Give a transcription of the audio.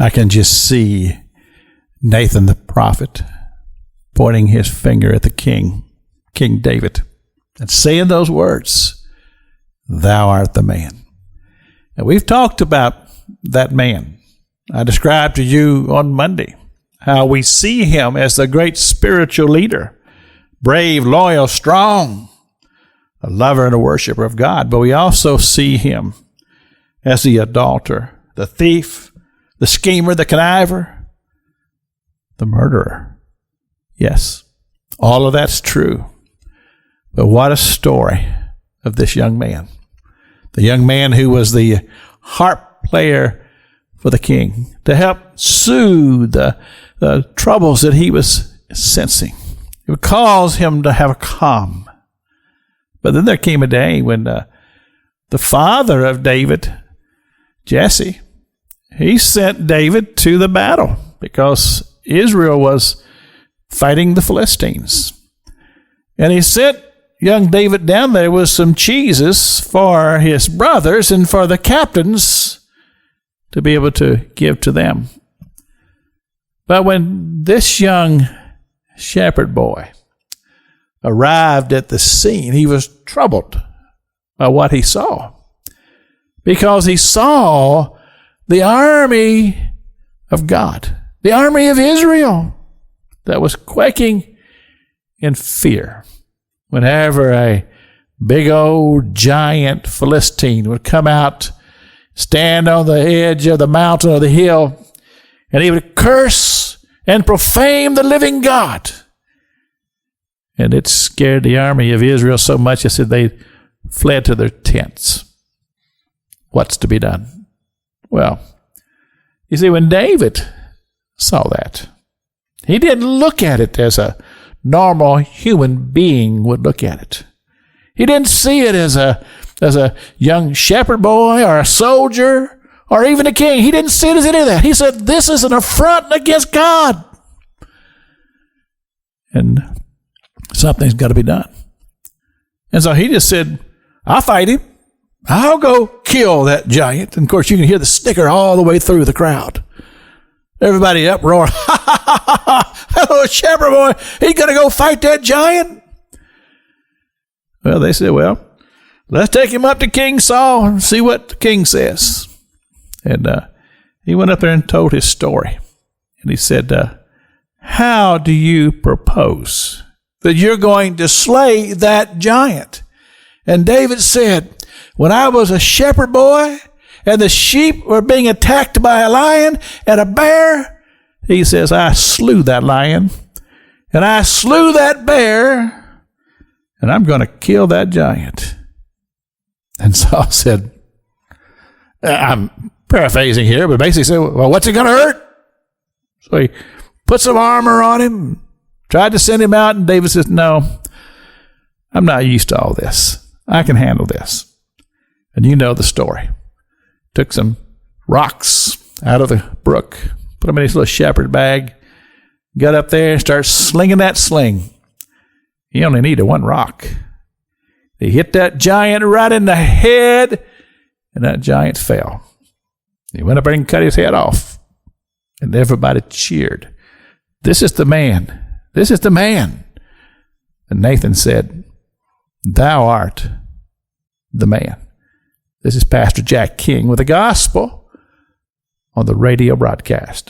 I can just see Nathan the prophet pointing his finger at the king, King David, and saying those words, "Thou art the man." And we've talked about that man. I described to you on Monday how we see him as the great spiritual leader, brave, loyal, strong, a lover and a worshiper of God. But we also see him as the adulterer, the thief, the schemer, the conniver, the murderer. Yes, all of that's true. But what a story of this young man. The young man who was the harp player for the king to help soothe the troubles that he was sensing. It would cause him to have a calm. But then there came a day when the father of David, Jesse, he sent David to the battle because Israel was fighting the Philistines. And he sent young David down there with some cheeses for his brothers and for the captains to be able to give to them. But when this young shepherd boy arrived at the scene, he was troubled by what he saw, because he saw the army of God, the army of Israel, that was quaking in fear whenever a big old giant Philistine would come out, stand on the edge of the mountain or the hill, and he would curse and profane the living God. And it scared the army of Israel so much, it said they fled to their tents. What's to be done? Well, you see, when David saw that, he didn't look at it as a normal human being would look at it. He didn't see it as a young shepherd boy or a soldier or even a king. He didn't see it as any of that. He said, this is an affront against God. And something's got to be done. And so he just said, I'll fight him. I'll go kill that giant. And of course, you can hear the snicker all the way through the crowd. Everybody uproar. Ha, ha, ha, ha, ha. Oh, shepherd boy, he's going to go fight that giant? Well, they said, well, let's take him up to King Saul and see what the king says. And he went up there and told his story. And he said, how do you propose that you're going to slay that giant? And David said, when I was a shepherd boy and the sheep were being attacked by a lion and a bear, he says, I slew that lion and I slew that bear and I'm going to kill that giant. And Saul said, I'm paraphrasing here, but basically said, well, what's it going to hurt? So he put some armor on him, tried to send him out, and David says, no, I'm not used to all this. I can handle this. And you know the story. Took some rocks out of the brook, put them in his little shepherd bag, got up there and started slinging that sling. He only needed one rock. He hit that giant right in the head, and that giant fell. He went up there and cut his head off, and everybody cheered. This is the man. This is the man. And Nathan said, thou art the man. This is Pastor Jack King with the gospel on the radio broadcast.